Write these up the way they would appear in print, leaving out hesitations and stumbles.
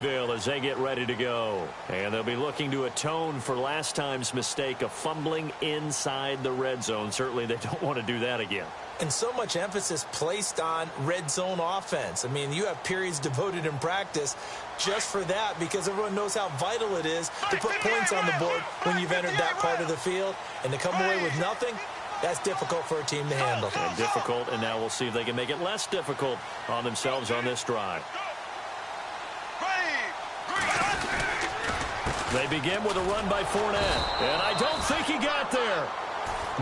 As they get ready to go. And they'll be looking to atone for last time's mistake of fumbling inside the red zone. Certainly they don't want to do that again. And so much emphasis placed on red zone offense. I mean, you have periods devoted in practice just for that because everyone knows how vital it is to put points on the board when you've entered that part of the field. And to come away with nothing, that's difficult for a team to handle. And difficult, and now we'll see if they can make it less difficult on themselves on this drive. They begin with a run by Fournette. And I don't think he got there.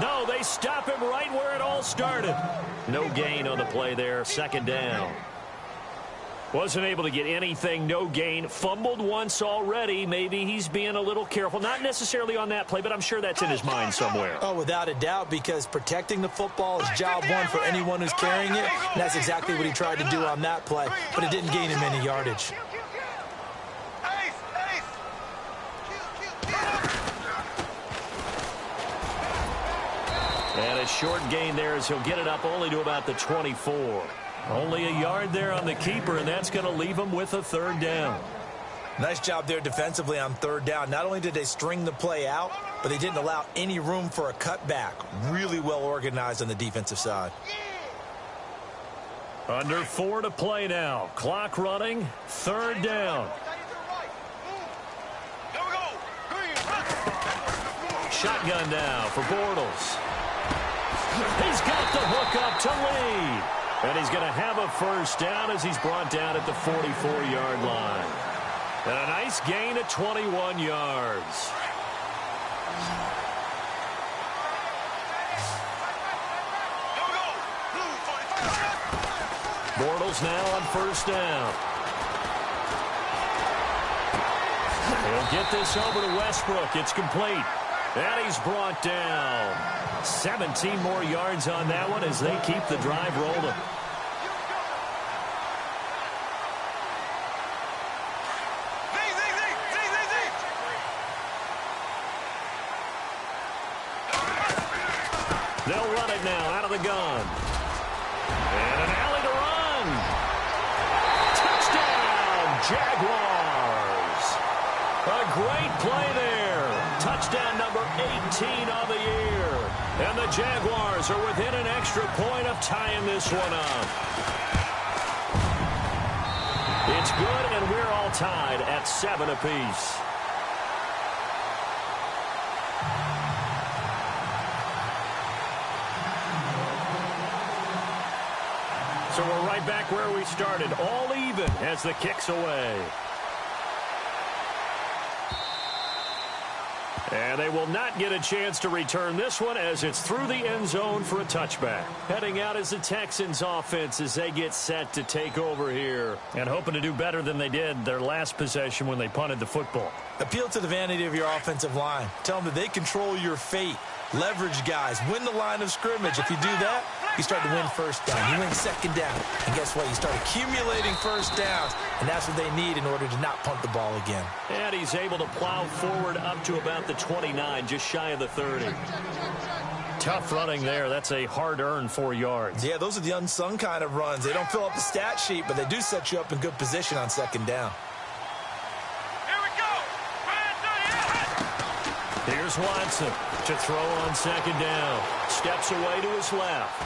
No, they stop him right where it all started. No gain on the play there. Second down. Wasn't able to get anything. No gain. Fumbled once already. Maybe he's being a little careful. Not necessarily on that play, but I'm sure that's in his mind somewhere. Oh, without a doubt, because protecting the football is job one for anyone who's carrying it. And that's exactly what he tried to do on that play, but it didn't gain him any yardage. And a short gain there as he'll get it up only to about the 24. Only a yard there on the keeper, and that's going to leave him with a third down. Nice job there defensively on third down. Not only did they string the play out, but they didn't allow any room for a cutback. Really well organized on the defensive side. Under 4 to play now. Clock running. Third down. Shotgun now for Bortles. He's got the hook up to Lee. And he's going to have a first down as he's brought down at the 44-yard line. And a nice gain of 21 yards. Bortles now on first down. He'll get this over to Westbrook. It's complete. And he's brought down. 17 more yards on that one as they keep the drive rolling. They'll run it now out of the gun. And an alley to run. Touchdown, Jaguars. A great play there. Touchdown number 18 on the year. And the Jaguars are within an extra point of tying this one up. It's good, and we're all tied at 7 apiece. So we're right back where we started, all even as the kick's away. And they will not get a chance to return this one as it's through the end zone for a touchback. Heading out as the Texans offense as they get set to take over here. And hoping to do better than they did their last possession when they punted the football. Appeal to the vanity of your offensive line. Tell them that they control your fate. Leverage guys. Win the line of scrimmage. If you do that, you start to win first down. You win second down. And guess what? You start accumulating first downs. And that's what they need in order to not punt the ball again. And he's able to plow forward up to about the 29, just shy of the 30. Tough running there. That's a hard-earned 4 yards. Yeah, those are the unsung kind of runs. They don't fill up the stat sheet, but they do set you up in good position on second down. Here's Watson to throw on second down. Steps away to his left.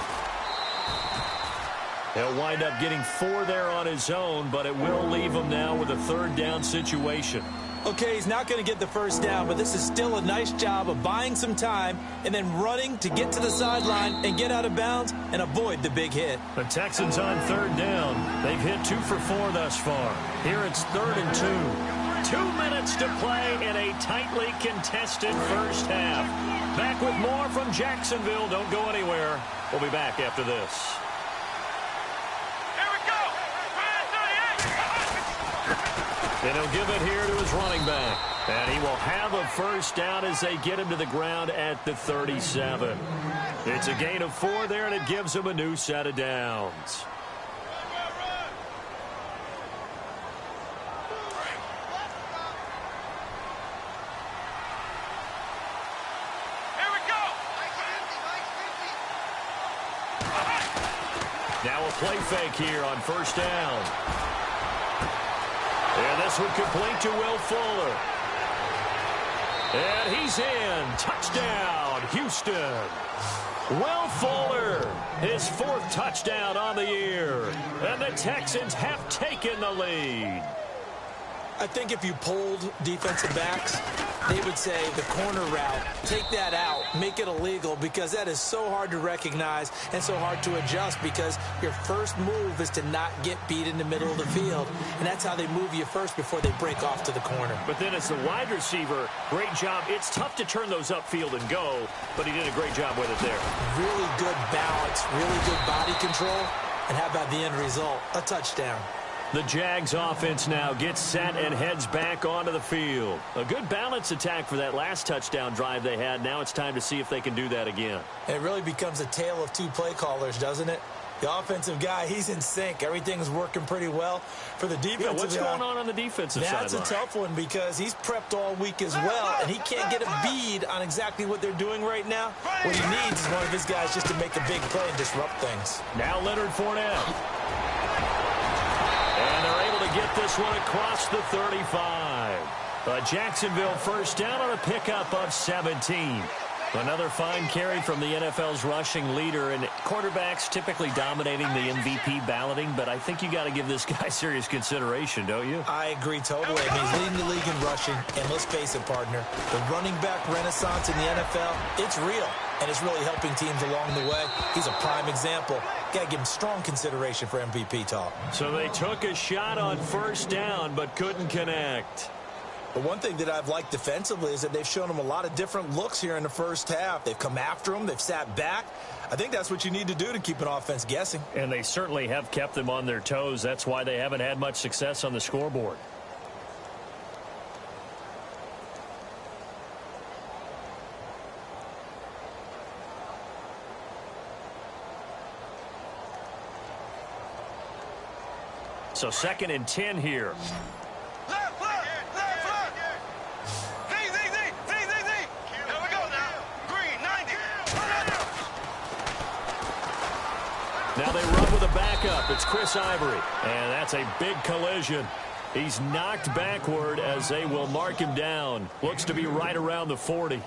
He'll wind up getting 4 there on his own, but it will leave him now with a third down situation. Okay, he's not going to get the first down, but this is still a nice job of buying some time and then running to get to the sideline and get out of bounds and avoid the big hit. The Texans on third down. They've hit 2 for 4 thus far. Here it's 3rd and 2. 2 minutes to play in a tightly contested first half. Back with more from Jacksonville. Don't go anywhere. We'll be back after this. And he'll give it here to his running back. And he will have a first down as they get him to the ground at the 37. It's a gain of 4 there, and it gives him a new set of downs. Now a play fake here on first down. And pass would complete to Will Fuller. And he's in. Touchdown, Houston. Will Fuller, his 4th touchdown on the year. And the Texans have taken the lead. I think if you polled defensive backs, they would say the corner route, take that out, make it illegal, because that is so hard to recognize and so hard to adjust, because your first move is to not get beat in the middle of the field. And that's how they move you first before they break off to the corner. But then as the wide receiver, great job. It's tough to turn those upfield and go, but he did a great job with it there. Really good balance, really good body control. And how about the end result? A touchdown. The Jags offense now gets set and heads back onto the field. A good balance attack for that last touchdown drive they had. Now it's time to see if they can do that again. And it really becomes a tale of 2 play callers, doesn't it? The offensive guy, he's in sync. Everything's working pretty well. For the defensive guy, what's going on the defensive side? That's a tough one, because he's prepped all week as well, and he can't get a bead on exactly what they're doing right now. What he needs is one of his guys just to make a big play and disrupt things. Now Leonard Fournette. And they're able to get this one across the 35. A Jacksonville first down on a pickup of 17. Another fine carry from the NFL's rushing leader, and quarterbacks typically dominating the MVP balloting, but I think you got to give this guy serious consideration, don't you? I agree totally. I mean, he's leading the league in rushing, and let's face it, partner, the running back renaissance in the NFL, it's real, and it's really helping teams along the way. He's a prime example. Got to give him strong consideration for MVP talk. So they took a shot on first down, but couldn't connect. But one thing that I've liked defensively is that they've shown him a lot of different looks here in the first half. They've come after him. They've sat back. I think that's what you need to do to keep an offense guessing. And they certainly have kept them on their toes. That's why they haven't had much success on the scoreboard. So 2nd and 10 here. Now they run with a backup. It's Chris Ivory. And that's a big collision. He's knocked backward as they will mark him down. Looks to be right around the 40.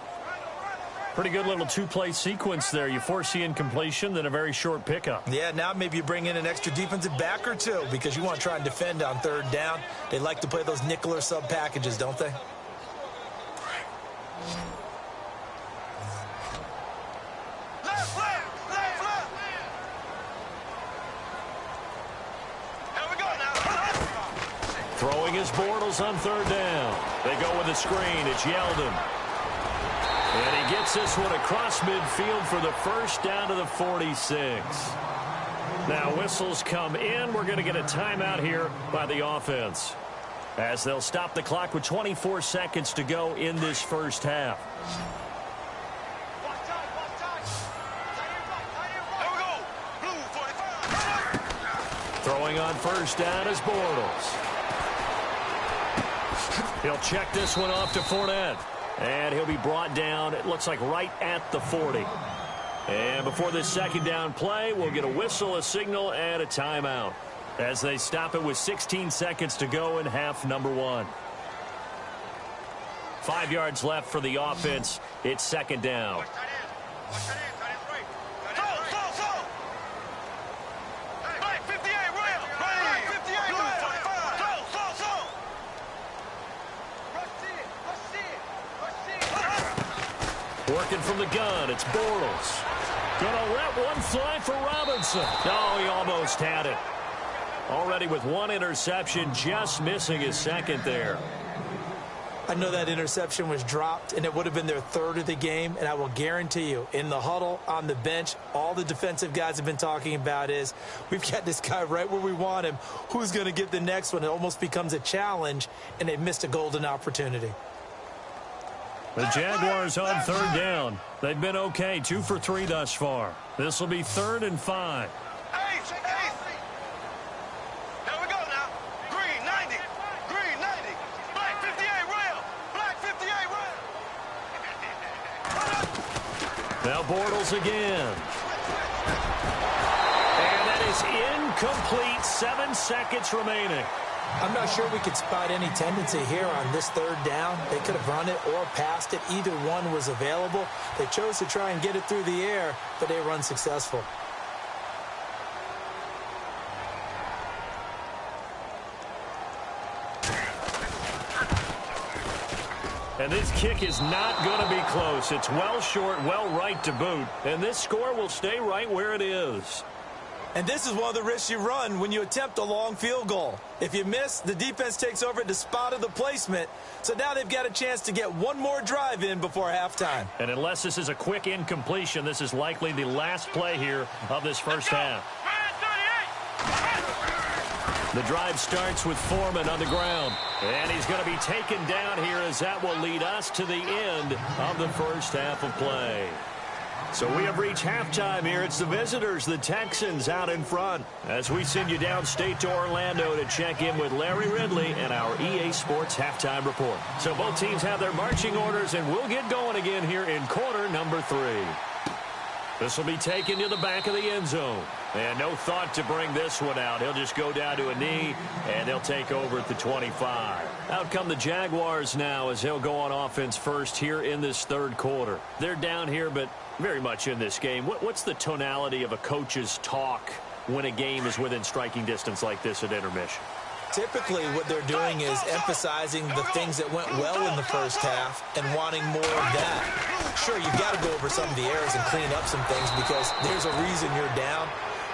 Pretty good little 2-play sequence there. You force the incompletion, then a very short pickup. Yeah, now maybe you bring in an extra defensive back or two, because you want to try and defend on 3rd down. They like to play those nickel or sub packages, don't they? Throwing his Bortles on 3rd down. They go with a screen. It's Yeldon. And he gets this one across midfield for the first down to the 46. Now whistles come in. We're going to get a timeout here by the offense, as they'll stop the clock with 24 seconds to go in this first half. Throwing on first down is Bortles. He'll check this one off to Fournette. And he'll be brought down, it looks like, right at the 40. And before this 2nd down play, we'll get a whistle, a signal, and a timeout, as they stop it with 16 seconds to go in half number 1. 5 yards left for the offense. It's 2nd down. Working from the gun, it's Bortles. Gonna let one fly for Robinson. Oh, he almost had it. Already with 1 interception, just missing his 2nd there. I know that interception was dropped, and it would have been their 3rd of the game, and I will guarantee you, in the huddle, on the bench, all the defensive guys have been talking about is, we've got this guy right where we want him. Who's going to get the next one? It almost becomes a challenge, and they missed a golden opportunity. The Jaguars on 3rd down. They've been okay, 2 for 3 thus far. This will be 3rd and 5. Here we go now. Green 90. Green 90. Black 58 rail. Black 58 rail. Now Bortles again. And that is incomplete. 7 seconds remaining. I'm not sure we could spot any tendency here on this third down. They could have run it or passed it. Either one was available. They chose to try and get it through the air, but they were unsuccessful. And this kick is not going to be close. It's well short, well right to boot. And this score will stay right where it is. And this is one of the risks you run when you attempt a long field goal. If you miss, the defense takes over at the spot of the placement. So now they've got a chance to get one more drive in before halftime. And unless this is a quick incompletion, this is likely the last play here of this first half. The drive starts with Foreman on the ground. And he's going to be taken down here as that will lead us to the end of the first half of play. So we have reached halftime here. It's the visitors, the Texans, out in front. As we send you downstate to Orlando to check in with Larry Ridley and our EA Sports Halftime Report. So both teams have their marching orders, and we'll get going again here in quarter number 3. This will be taken to the back of the end zone. And no thought to bring this one out. He'll just go down to a knee, and they'll take over at the 25. Out come the Jaguars now as they'll go on offense first here in this third quarter. They're down here, but very much in this game. What's the tonality of a coach's talk when a game is within striking distance like this at intermission? Typically, what they're doing is emphasizing the things that went well in the first half and wanting more of that. Sure, you've got to go over some of the errors and clean up some things because there's a reason you're down.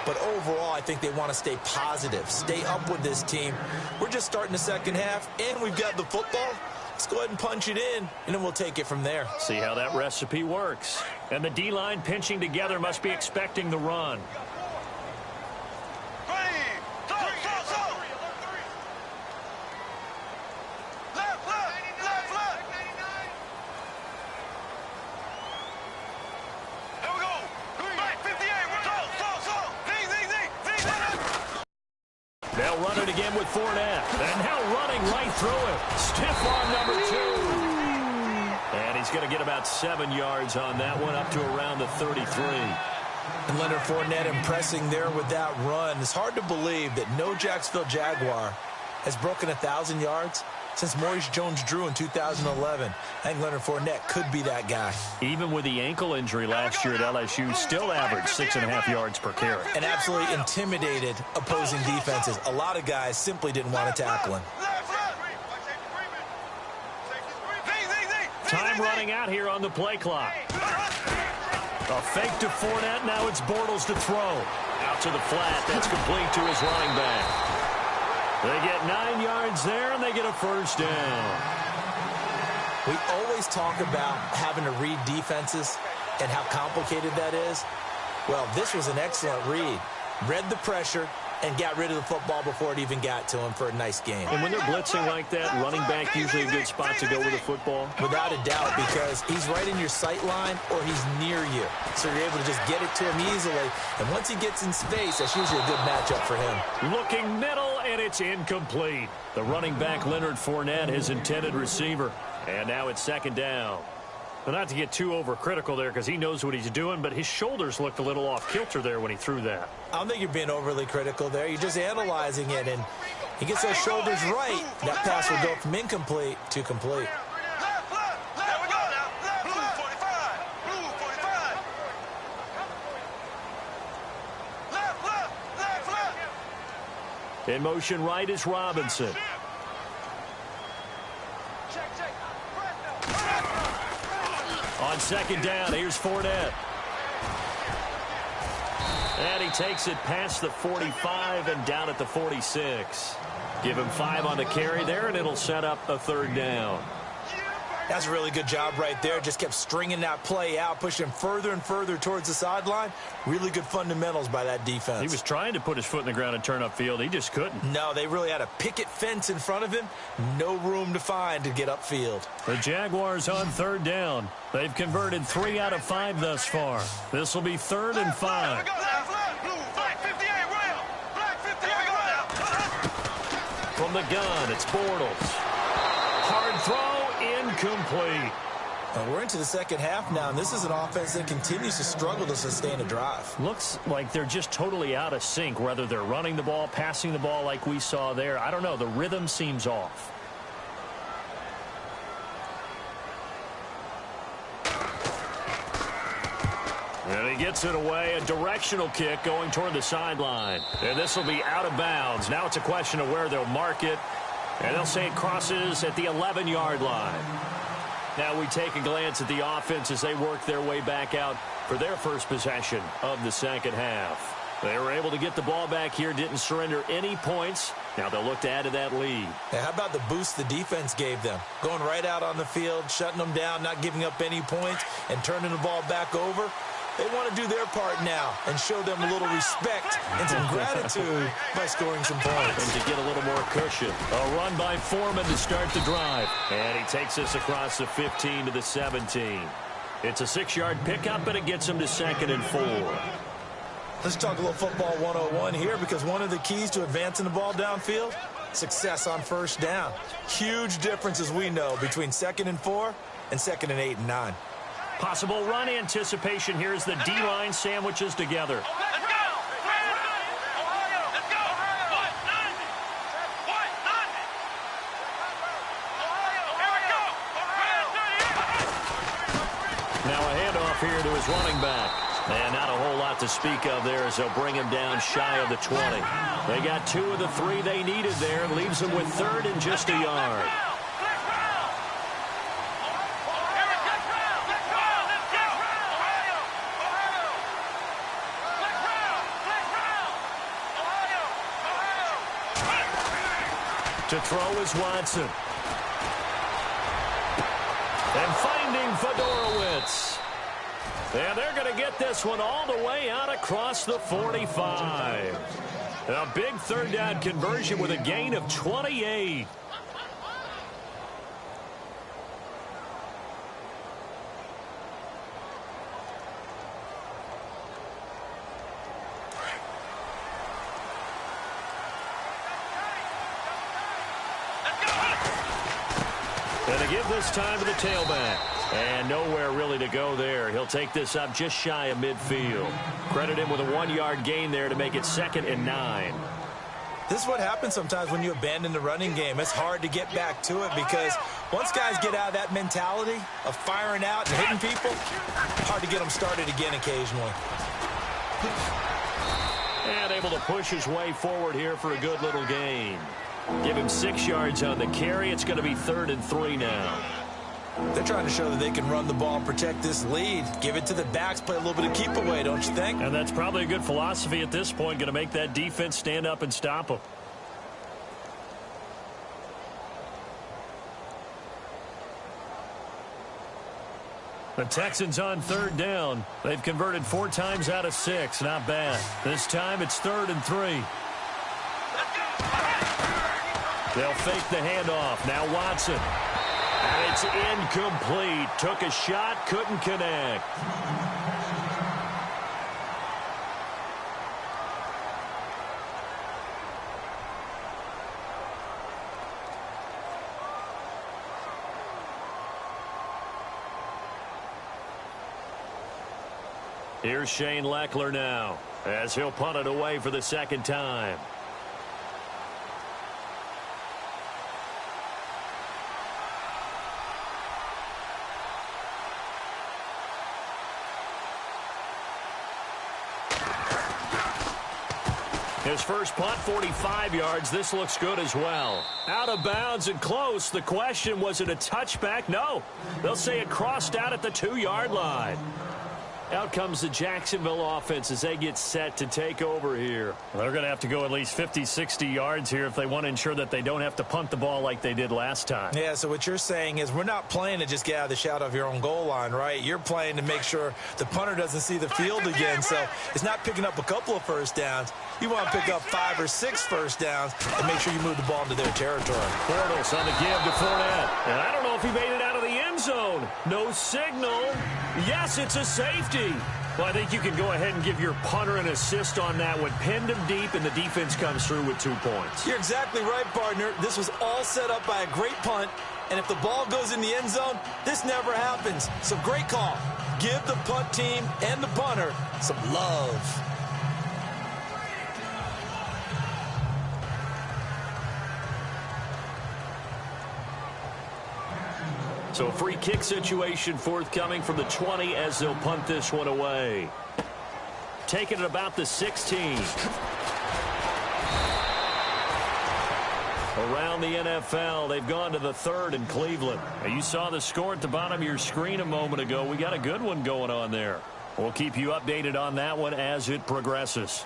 But overall, I think they want to stay positive, stay up with this team. We're just starting the second half, and we've got the football. Let's go ahead and punch it in, and then we'll take it from there. See how that recipe works. And the D-line pinching together must be expecting the run. They'll run it again with Fournette. And now running right through it. Stiff arm number 2. And he's going to get about 7 yards on that one, up to around the 33. And Leonard Fournette impressing there with that run. It's hard to believe that no Jacksonville Jaguar has broken 1,000 yards since Maurice Jones-Drew in 2011. I think Leonard Fournette could be that guy. Even with the ankle injury last year at LSU, still averaged 6.5 yards per carry. And absolutely intimidated opposing defenses. A lot of guys simply didn't want to tackle him. Time running out here on the play clock. A fake to Fournette. Now it's Bortles to throw. Out to the flat. That's complete to his running back. They get 9 yards there, and they get a first down. We always talk about having to read defenses and how complicated that is. Well, this was an excellent read. Read the pressure and got rid of the football before it even got to him for a nice game. And when they're blitzing like that, running back usually a good spot to go with the football? Without a doubt, because he's right in your sight line or he's near you. So you're able to just get it to him easily. And once he gets in space, that's usually a good matchup for him. Looking middle, and it's incomplete. The running back, Leonard Fournette, his intended receiver. And now it's second down. But not to get too overcritical there because he knows what he's doing, but his shoulders looked a little off kilter there when he threw that. I don't think you're being overly critical there. You're just analyzing it, and he gets those shoulders right. That pass will go from incomplete to complete. In motion right is Robinson. On second down, here's Fournette. And he takes it past the 45 and down at the 46. Give him 5 on the carry there, and it'll set up a third down. That's a really good job right there. Just kept stringing that play out, pushing further and further towards the sideline. Really good fundamentals by that defense. He was trying to put his foot in the ground and turn upfield. He just couldn't. No, they really had a picket fence in front of him. No room to find to get upfield. The Jaguars on third down. They've converted 3 out of 5 thus far. This will be 3rd and 5. From the gun, it's Bortles. Hard throw, incomplete. We're into the second half now, and this is an offense that continues to struggle to sustain a drive. Looks like they're just totally out of sync, whether they're running the ball, passing the ball like we saw there. I don't know. The rhythm seems off. And he gets it away, a directional kick going toward the sideline. And this will be out of bounds. Now it's a question of where they'll mark it. And they'll say it crosses at the 11-yard line. Now we take a glance at the offense as they work their way back out for their first possession of the second half. They were able to get the ball back here, didn't surrender any points. Now they'll look to add to that lead. Now, how about the boost the defense gave them? Going right out on the field, shutting them down, not giving up any points, and turning the ball back over. They want to do their part now and show them a little respect and some gratitude by scoring some points. And to get a little more cushion. A run by Foreman to start the drive. And he takes us across the 15 to the 17. It's a 6-yard pickup, and it gets him to 2nd and 4. Let's talk a little football 101 here, because one of the keys to advancing the ball downfield, success on first down. Huge difference, as we know, between 2nd and 4 and 2nd and 8 and 9. Possible run anticipation here as the D-line sandwiches together. Let's go! Ohio! Let's go! What? 90! What? 90! Ohio! Here we go! Now a handoff here to his running back. And not a whole lot to speak of there as they'll bring him down shy of the 20. They got 2 of the 3 they needed there. Leaves them with 3rd and just a yard. To throw is Watson. And finding Fedorowicz. And they're going to get this one all the way out across the 45. A big 3rd down conversion with a gain of 28. And to give this time to the tailback. And nowhere really to go there. He'll take this up just shy of midfield. Credit him with a 1-yard gain there to make it 2nd and 9. This is what happens sometimes when you abandon the running game. It's hard to get back to it, because once guys get out of that mentality of firing out and hitting people, hard to get them started again occasionally. And able to push his way forward here for a good little gain. Give him 6 yards on the carry. It's going to be 3rd and 3 now. They're trying to show that they can run the ball and protect this lead. Give it to the backs, play a little bit of keep away, don't you think? And that's probably a good philosophy at this point. Going to make that defense stand up and stop them. The Texans on 3rd down. They've converted 4 times out of 6. Not bad. This time it's 3rd and 3. They'll fake the handoff. Now Watson. And it's incomplete. Took a shot, couldn't connect. Here's Shane Leckler now, as he'll punt it away for the 2nd time. His first punt, 45 yards. This looks good as well. Out of bounds and close. The question, was it a touchback? No. They'll say it crossed out at the 2-yard line. Out comes the Jacksonville offense as they get set to take over here. They're going to have to go at least 50, 60 yards here if they want to ensure that they don't have to punt the ball like they did last time. Yeah, so what you're saying is we're not playing to just get out of the shadow of your own goal line, right? You're playing to make sure the punter doesn't see the field again. So it's not picking up a couple of first downs. You want to pick up 5 or 6 first downs and make sure you move the ball into their territory. Bortles on the give to Fournette. And I don't know if he made it out of the end zone. No signal. Yes, it's a safety. Well, I think you can go ahead and give your punter an assist on that one. Pinned him deep, and the defense comes through with 2 points. You're exactly right, partner. This was all set up by a great punt And if the ball goes in the end zone, this never happens. So great call. Give the punt team and the punter some love. So a free kick situation forthcoming from the 20 as they'll punt this one away. Taking it about the 16. Around the NFL, they've gone to the 3rd in Cleveland. Now, you saw the score at the bottom of your screen a moment ago. We got a good one going on there. We'll keep you updated on that one as it progresses.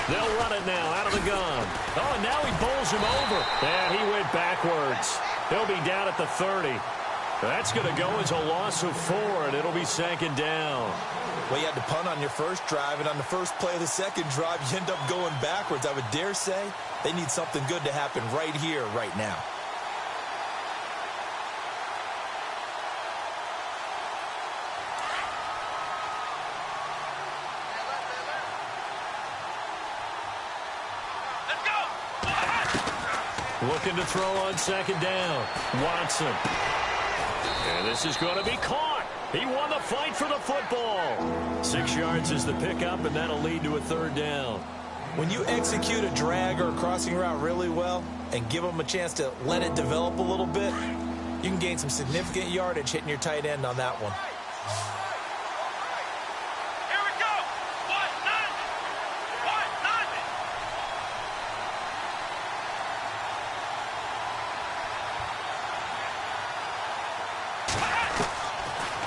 They'll run it now out of the gun. Oh, and now he bowls him over. And he went backwards. He'll be down at the 30. That's going to go as a loss of 4, and it'll be 2nd down. Well, you had to punt on your first drive, and on the first play of the second drive, you end up going backwards. I would dare say they need something good to happen right here, right now. Looking to throw on 2nd down. Watson. And this is going to be caught. He won the fight for the football. 6 yards is the pickup, and that'll lead to a 3rd down. When you execute a drag or a crossing route really well and give them a chance to let it develop a little bit, you can gain some significant yardage hitting your tight end on that one.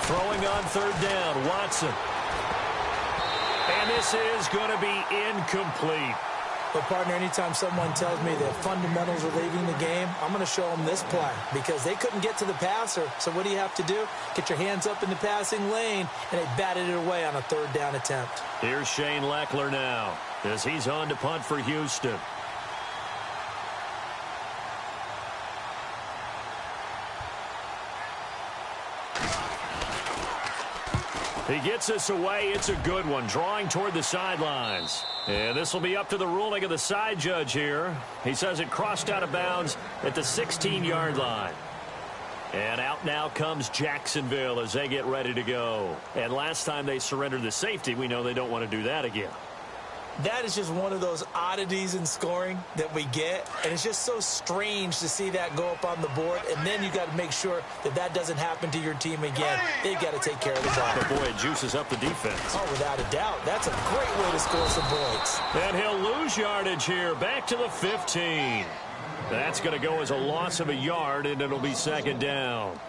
Throwing on 3rd down, Watson. And this is going to be incomplete. But, partner, anytime someone tells me that fundamentals are leaving the game, I'm going to show them this play because they couldn't get to the passer. So what do you have to do? Get your hands up in the passing lane, and they batted it away on a 3rd down attempt. Here's Shane Leckler now as he's on to punt for Houston. He gets us away. It's a good one, drawing toward the sidelines. And this will be up to the ruling of the side judge here. He says it crossed out of bounds at the 16-yard line. And out now comes Jacksonville as they get ready to go. And last time they surrendered the safety, we know they don't want to do that again. That is just one of those oddities in scoring that we get, and it's just so strange to see that go up on the board, and then you got to make sure that that doesn't happen to your team again. They've got to take care of the ball. But boy, it juices up the defense. Oh, without a doubt. That's a great way to score some points. And he'll lose yardage here, back to the 15. That's going to go as a loss of a yard, and it'll be 2nd down.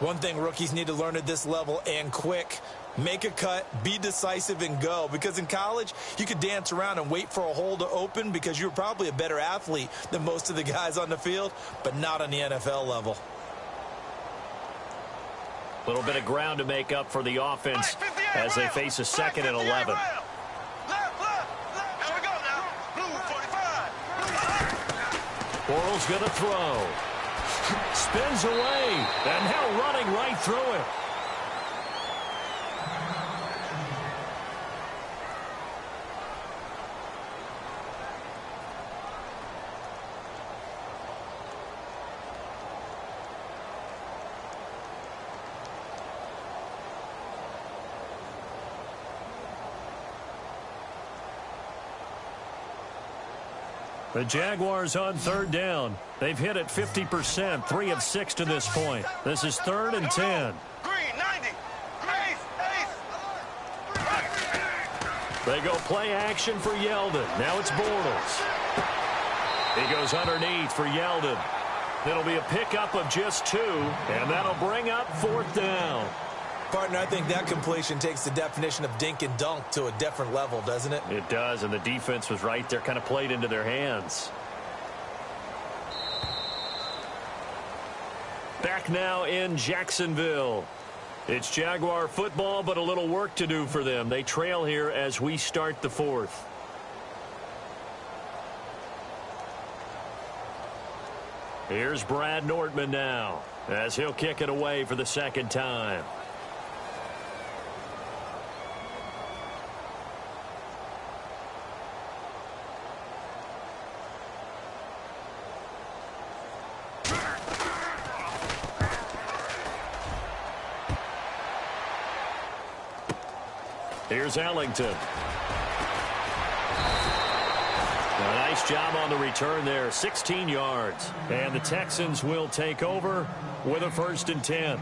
One thing rookies need to learn at this level, and quick, make a cut, be decisive, and go. Because in college, you could dance around and wait for a hole to open because you're probably a better athlete than most of the guys on the field, but not on the NFL level. A little bit of ground to make up for the offense as they face a 2nd and 11. Borrell's going to throw. Spins away, and now running right through it. The Jaguars on 3rd down. They've hit it 50%, 3 of 6 to this point. This is 3rd and 10. Green, 90. Green, They go play action for Yeldon. Now it's Bortles. He goes underneath for Yeldon. It'll be a pickup of just 2, and that'll bring up 4th down. Partner, I think that completion takes the definition of dink and dunk to a different level, doesn't it? It does, and the defense was right there, kind of played into their hands. Back now in Jacksonville. It's Jaguar football, but a little work to do for them. They trail here as we start the fourth. Here's Brad Nordman now, as he'll kick it away for the second time. Here's Ellington. A nice job on the return there, 16 yards. And the Texans will take over with a 1st and 10.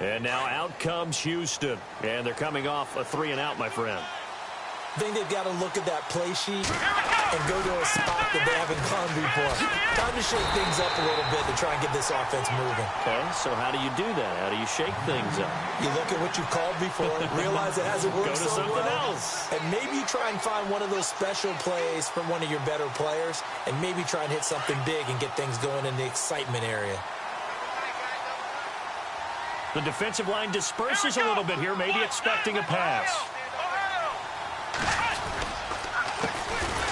And now out comes Houston. And they're coming off a 3-and-out, my friend. I think they've got to look at that play sheet and go to a spot that they haven't gone before. Time to shake things up a little bit to try and get this offense moving. Okay, so how do you do that? How do you shake things up? You look at what you called before, realize it hasn't worked Go to so something well, else. and maybe try and find one of those special plays from one of your better players, and maybe try and hit something big and get things going in the excitement area. The defensive line disperses a little bit here, maybe expecting a pass.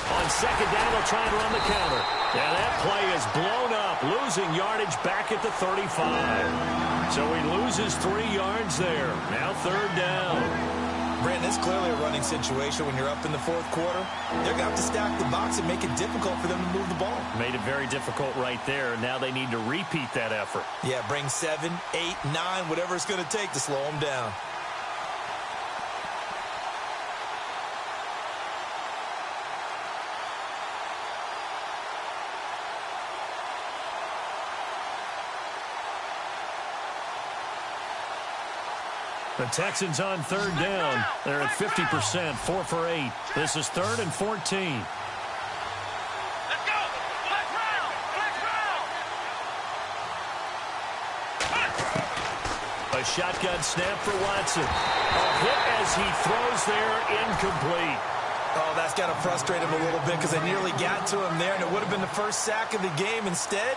On second down, they'll try and run the counter. Yeah, that play is blown up, losing yardage back at the 35. So he loses 3 yards there. Now 3rd down. Brandon, it's clearly a running situation when you're up in the 4th quarter. They're going to have to stack the box and make it difficult for them to move the ball. Made it very difficult right there. Now they need to repeat that effort. Yeah, bring 7, 8, 9, whatever it's going to take to slow them down. The Texans on 3rd down. They're at 50%, 4 for 8. This is 3rd and 14. Let's go. Black round. A shotgun snap for Watson. A hit as he throws there, incomplete. Oh, that's got to frustrate him a little bit because they nearly got to him there, and it would have been the first sack of the game. Instead,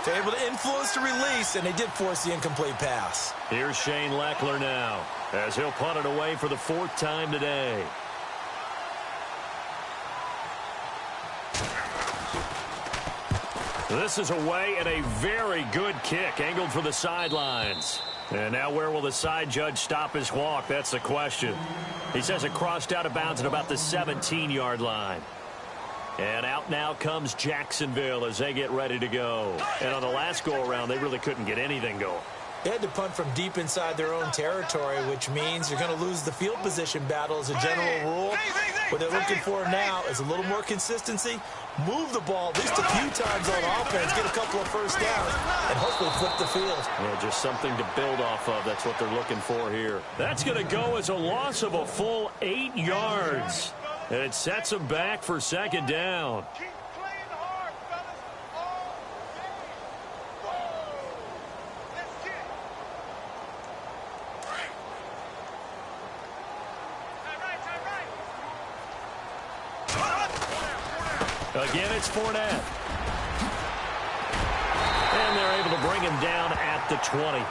they're able to influence the release, and they did force the incomplete pass. Here's Shane Leckler now, as he'll punt it away for the 4th time today. This is away and a very good kick, angled for the sidelines. And now where will the side judge stop his walk? That's the question. He says it crossed out of bounds at about the 17-yard line. And out now comes Jacksonville as they get ready to go. And on the last go-around, they really couldn't get anything going. They had to punt from deep inside their own territory, which means you're going to lose the field position battle as a general rule. What they're looking for now is a little more consistency, move the ball at least a few times on offense, get a couple of first downs, and hopefully flip the field. Yeah, just something to build off of. That's what they're looking for here. That's going to go as a loss of a full 8 yards. And it sets them back for 2nd down. Keep playing hard, fellas. All day. Let's get it. Again, it's Fournette. And they're able to bring him down at the 20.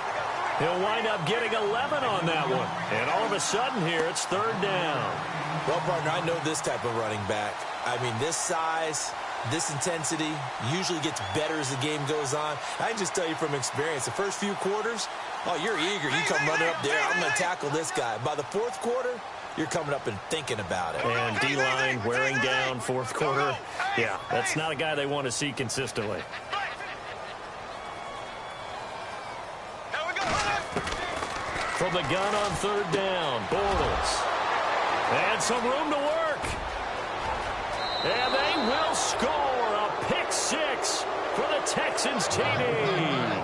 He'll wind up getting 11 on that one. And all of a sudden here, it's 3rd down. Well, partner, I know this type of running back. I mean, this size, this intensity usually gets better as the game goes on. I can just tell you from experience, the first few quarters, oh, you're eager. You come running up there, I'm going to tackle this guy. By the 4th quarter, you're coming up and thinking about it. And D-line wearing down 4th quarter. Yeah, that's not a guy they want to see consistently. From the gun on 3rd down, Bortles. And some room to work. And they will score a pick 6 for the Texans TD.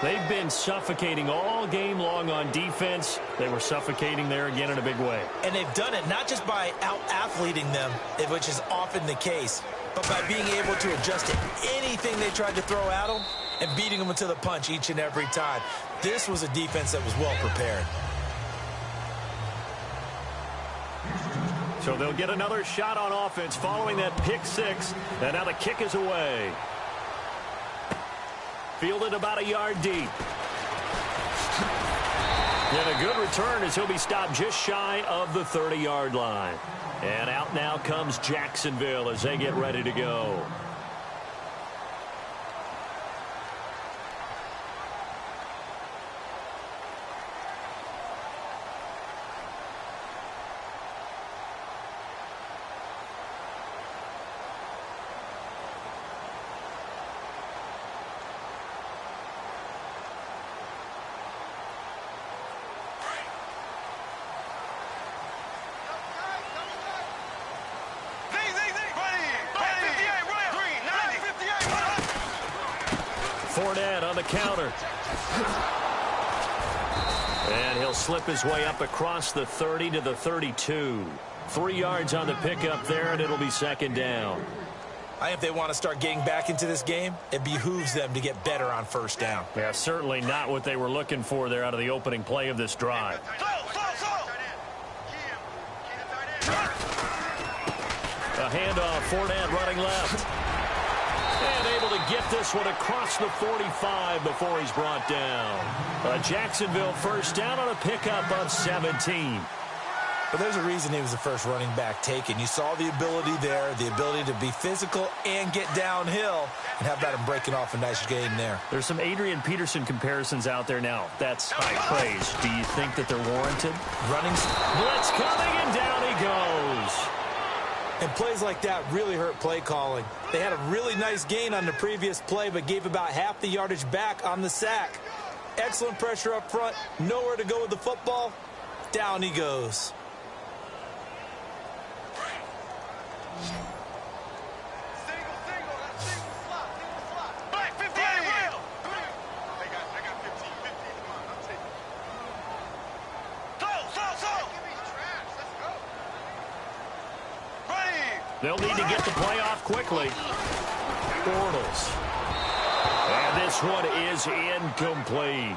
They've been suffocating all game long on defense. They were suffocating there again in a big way. And they've done it not just by out-athleting them, which is often the case, but by being able to adjust to anything they tried to throw at them and beating them to the punch each and every time. This was a defense that was well prepared. So they'll get another shot on offense following that pick six. And now the kick is away. Fielded about a yard deep. And a good return as he'll be stopped just shy of the 30-yard line. And out now comes Jacksonville as they get ready to go. Fournette on the counter. And he'll slip his way up across the 30 to the 32. 3 yards on the pickup there, and it'll be second down. I think if they want to start getting back into this game, it behooves them to get better on first down. Yeah, certainly not what they were looking for there out of the opening play of this drive. A handoff, Fournette running left. And able to get this one across the 45 before he's brought down. A Jacksonville first down on a pickup of 17. But there's a reason he was the first running back taken. You saw the ability there, the ability to be physical and get downhill. And how about him breaking off a nice game there? There's some Adrian Peterson comparisons out there now. That's high praise. Do you think that they're warranted? Running blitz coming, and down he goes. And plays like that really hurt play calling. They had a really nice gain on the previous play, but gave about half the yardage back on the sack. Excellent pressure up front. Nowhere to go with the football. Down he goes. They'll need to get the play off quickly. Bortles. And this one is incomplete.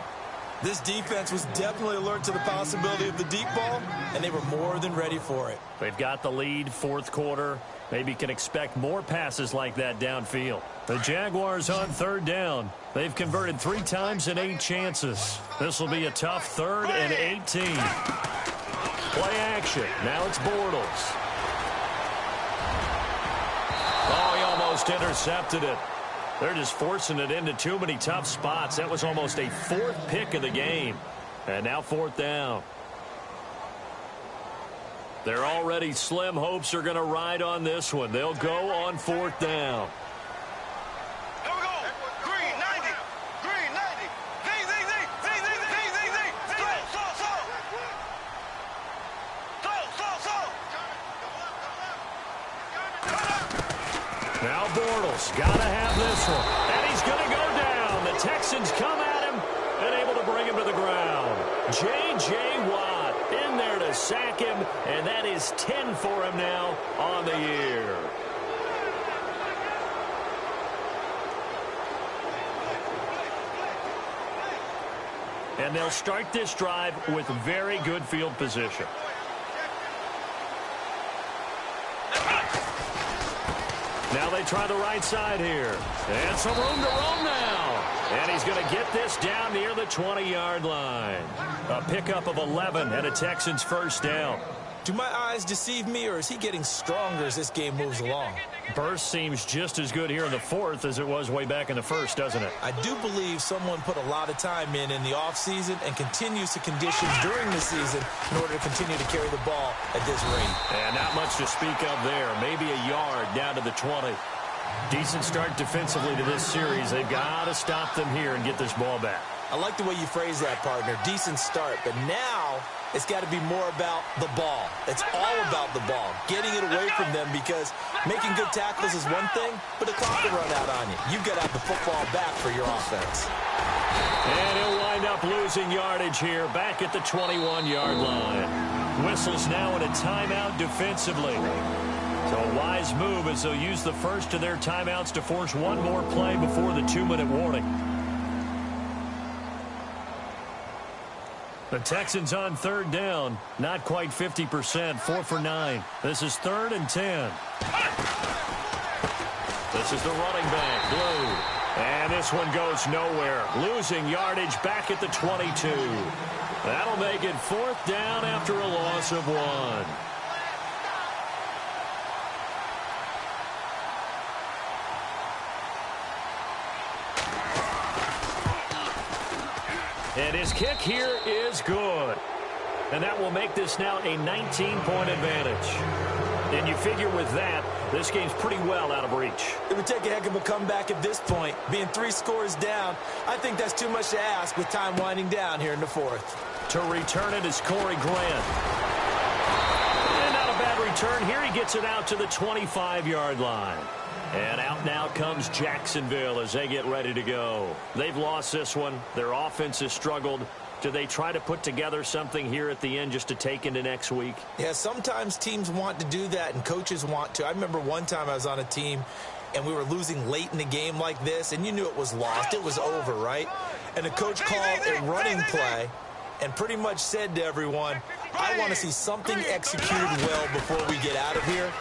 This defense was definitely alert to the possibility of the deep ball, and they were more than ready for it. They've got the lead, fourth quarter. Maybe can expect more passes like that downfield. The Jaguars on third down. They've converted 3 times in 8 chances. This will be a tough 3rd and 18. Play action. Now it's Bortles. Oh, he almost intercepted it. They're just forcing it into too many tough spots. That was almost a 4th pick of the game. And now 4th down. Their already slim hopes are going to ride on this one. They'll go on 4th down. Here we go. Green 90. Green 90. Now Bortles got to have this one. And he's going to go down. The Texans come at him and able to bring him to the ground. J.J. Watt in there to sack him, and that is 10 for him now on the year. And they'll start this drive with very good field position. Now they try the right side here. And some room to roam now. And he's going to get this down near the 20-yard line. A pickup of 11 and a Texans first down. Do my eyes deceive me, or is he getting stronger as this game moves along? Burst seems just as good here in the 4th as it was way back in the 1st, doesn't it? I do believe someone put a lot of time in the offseason and continues to condition during the season in order to continue to carry the ball at this rate. And not much to speak of there. Maybe a yard down to the 20. Decent start defensively to this series. They've got to stop them here and get this ball back. I like the way you phrase that, partner. Decent start, but now it's got to be more about the ball. It's all about the ball, getting it away from them, because making good tackles is one thing, but the clock will run out on you. You've got to have the football back for your offense. And he'll wind up losing yardage here, back at the 21-yard line. Whistles now in a timeout defensively. So a wise move as they'll use the first of their timeouts to force one more play before the 2-minute warning. The Texans on third down, not quite 50%, 4 for 9. This is 3rd and 10. This is the running back, Blue. And this one goes nowhere. Losing yardage back at the 22. That'll make it 4th down after a loss of 1. And his kick here is good. And that will make this now a 19-point advantage. And you figure with that, this game's pretty well out of reach. It would take a heck of a comeback at this point. Being 3 scores down, I think that's too much to ask with time winding down here in the 4th. To return it is Corey Grant. And not a bad return here. He gets it out to the 25-yard line. And out now comes Jacksonville as they get ready to go. They've lost this one. Their offense has struggled. Do they try to put together something here at the end just to take into next week? Yeah, sometimes teams want to do that and coaches want to. I remember one time I was on a team and we were losing late in the game like this, and you knew it was lost. It was over, right? And the coach called a running play and pretty much said to everyone, I want to see something executed well before we get out of here.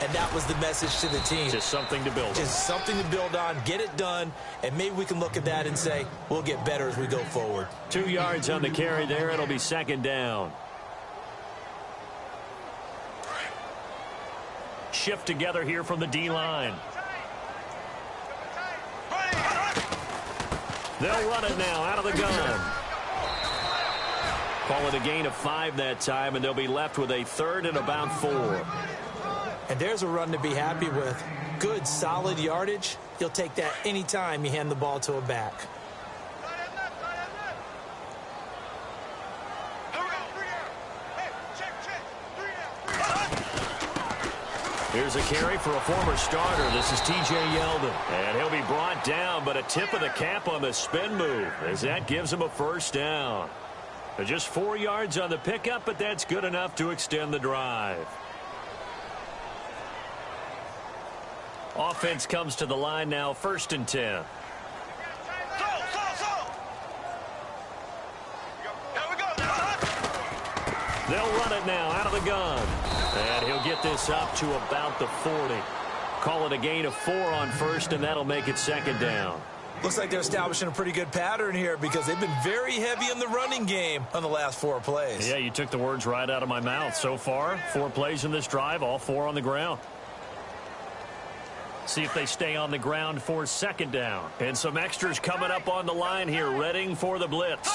And that was the message to the team. Just something to build on. Just something to build on, get it done, and maybe we can look at that and say, we'll get better as we go forward. 2 yards on the carry there. It'll be 2nd down. Shift together here from the D-line. They'll run it now out of the gun. Call it a gain of 5 that time, and they'll be left with a 3rd and about 4. And there's a run to be happy with. Good, solid yardage. You'll take that any time you hand the ball to a back. Here's a carry for a former starter. This is T.J. Yeldon. And he'll be brought down, but a tip of the cap on the spin move as that gives him a 1st down. Just 4 yards on the pickup, but that's good enough to extend the drive. Offense comes to the line now, 1st and 10. They'll run it now out of the gun. And he'll get this up to about the 40. Call it a gain of 4 on 1st, and that'll make it 2nd down. Looks like they're establishing a pretty good pattern here because they've been very heavy in the running game on the last 4 plays. Yeah, you took the words right out of my mouth. So far, 4 plays in this drive, all 4 on the ground. See if they stay on the ground for 2nd down. And some extras coming up on the line here, readying for the blitz.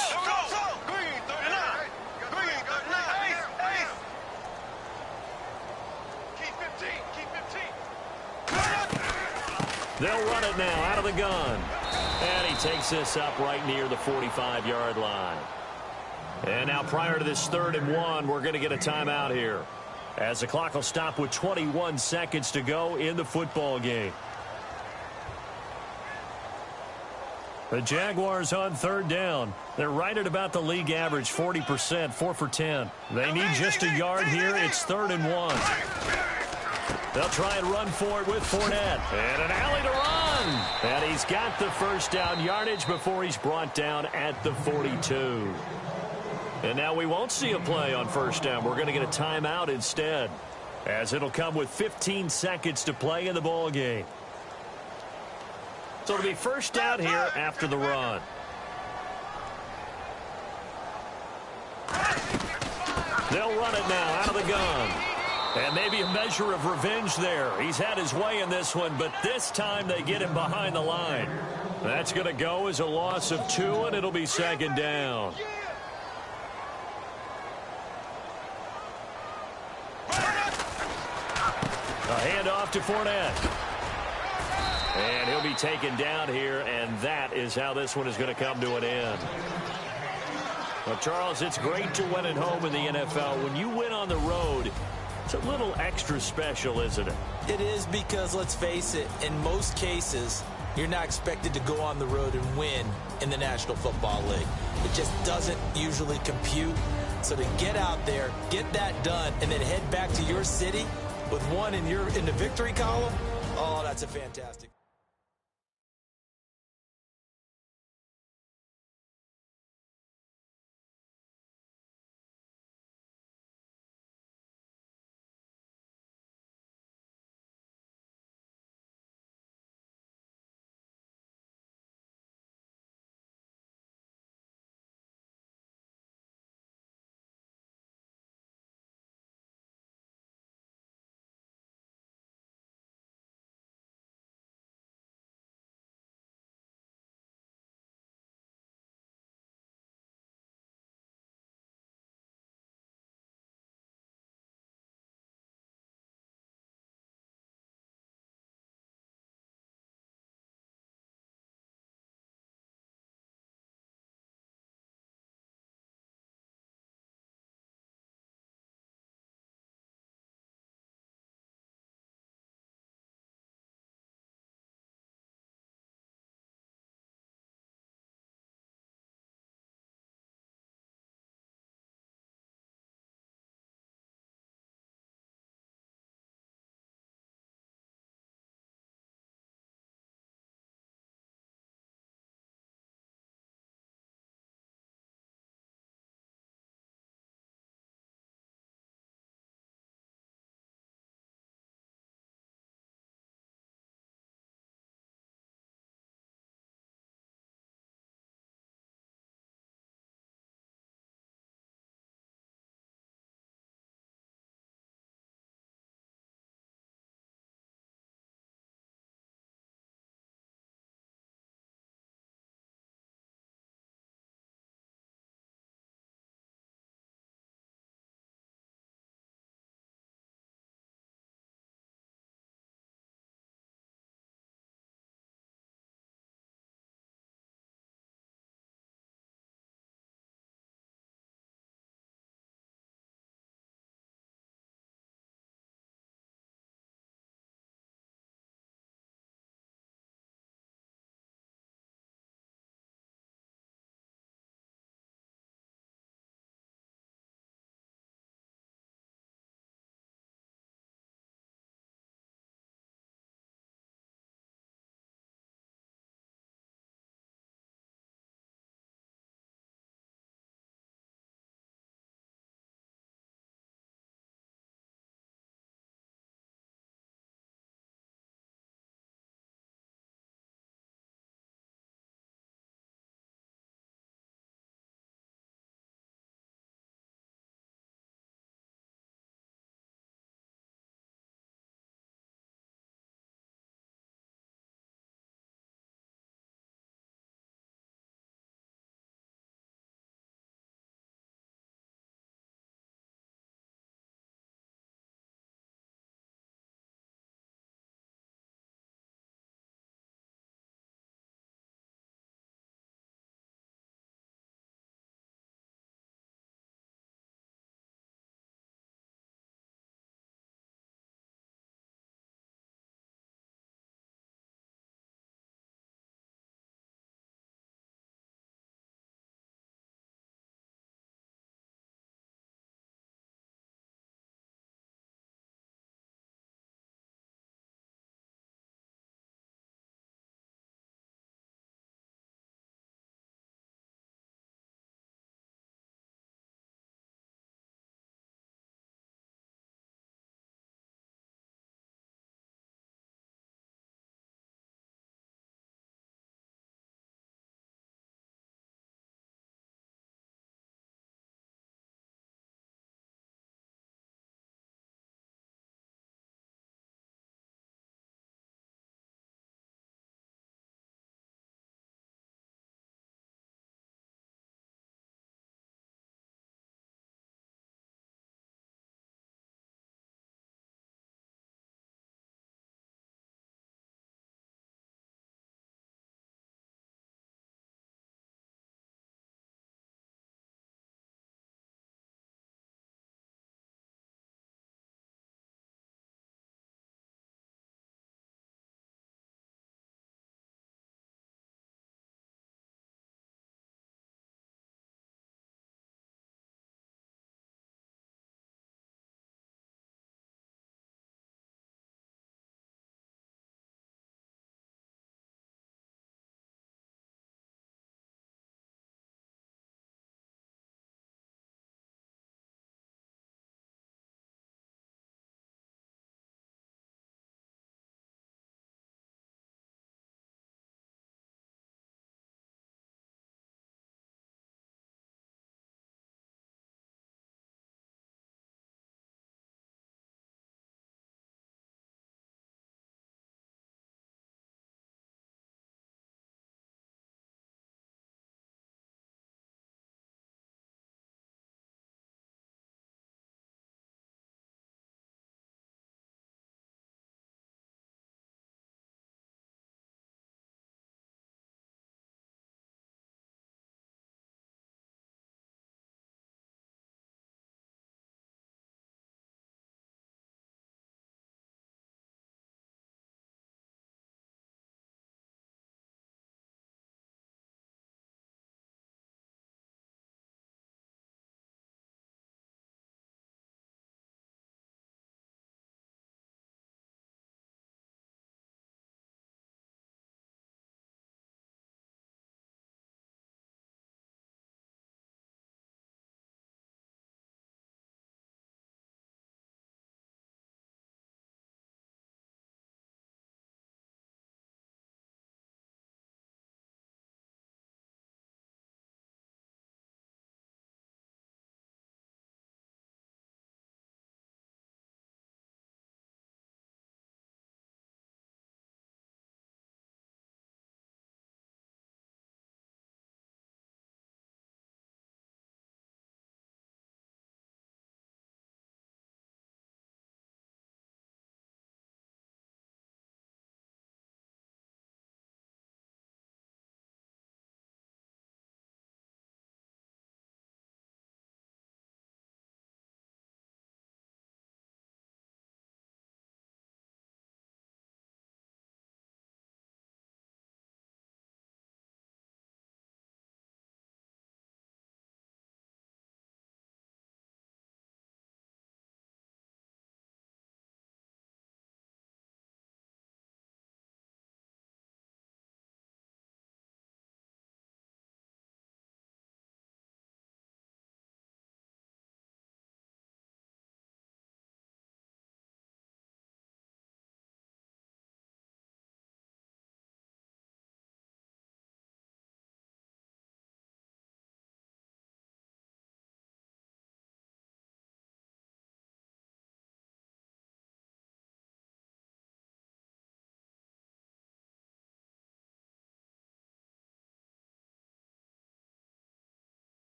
They'll run it now out of the gun. And he takes this up right near the 45-yard line. And now prior to this 3rd and 1, we're going to get a timeout here, as the clock will stop with 21 seconds to go in the football game. The Jaguars on 3rd down. They're right at about the league average, 40%, 4 for 10. They need just a yard here. It's 3rd and 1. They'll try and run for it with Fournette. And an alley to run. And he's got the 1st down yardage before he's brought down at the 42. And now we won't see a play on 1st down. We're going to get a timeout instead, as it'll come with 15 seconds to play in the ball game. So it'll be 1st down here after the run. They'll run it now out of the gun. And maybe a measure of revenge there. He's had his way in this one, but this time they get him behind the line. That's going to go as a loss of 2, and it'll be 2nd down. A handoff to Fournette. And he'll be taken down here, and that is how this one is going to come to an end. Well, Charles, it's great to win at home in the NFL. When you win on the road, it's a little extra special, isn't it? It is, because, let's face it, in most cases, you're not expected to go on the road and win in the National Football League. It just doesn't usually compute. So to get out there, get that done, and then head back to your city with one in the victory column, oh, that's a fantastic.